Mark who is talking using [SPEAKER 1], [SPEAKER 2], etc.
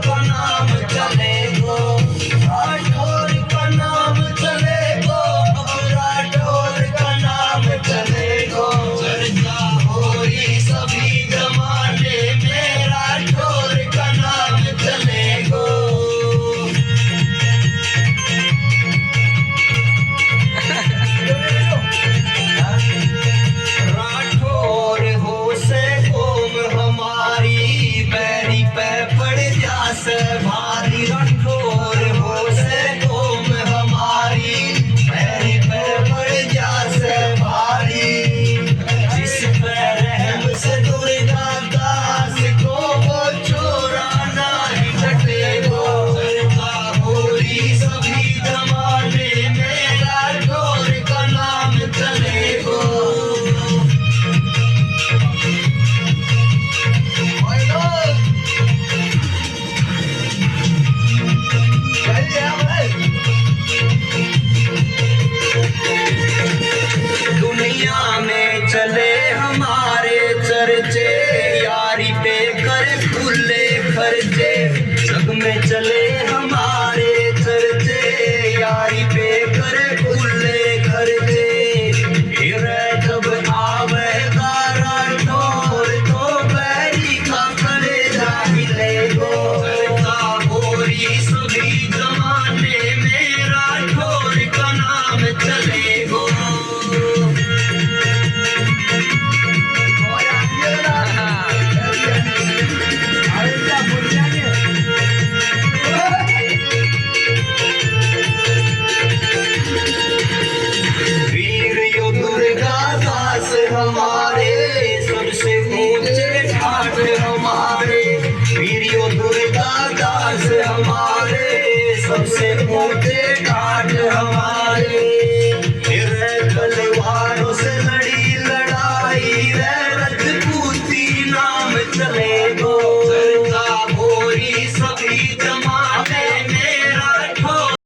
[SPEAKER 1] का नाम चलेगो, राठौर का नाम चलेगो, अब राठौर का नाम चलेगो। चर्चा हो रही सभी जमाने में, राठौर का नाम चलेगो। राठौर हो से कौम हमारी, बैरी पे पड़ जासे भारी। राठौर हो से कौम हमारी, बैरी पे पड़ जासे भारी। जिस पे रहम से दुर्गा दास को वो चुराना ही कटेगो। चर्चा हो रही सभी जमाने में, राठौर का नाम चलेगो। दुनिया में चले हमारे चर्चे, यारी पे करे खुले खर्चे। जग में चले हमारे चर्चे, यारी पे करे खुले खर्चे। फिर जब आवेगा राठौर तो बैरी का कलेजा हिलेगो। चर्चा हो रही सभी जमाने में, राठौर का नाम चलेगो। वीर यो दुर्गा दास हमारे, सबसे ऊंचे ठाठ हमारे। वीर यो दुर्गा दास हमारे, सबसे ऊंचे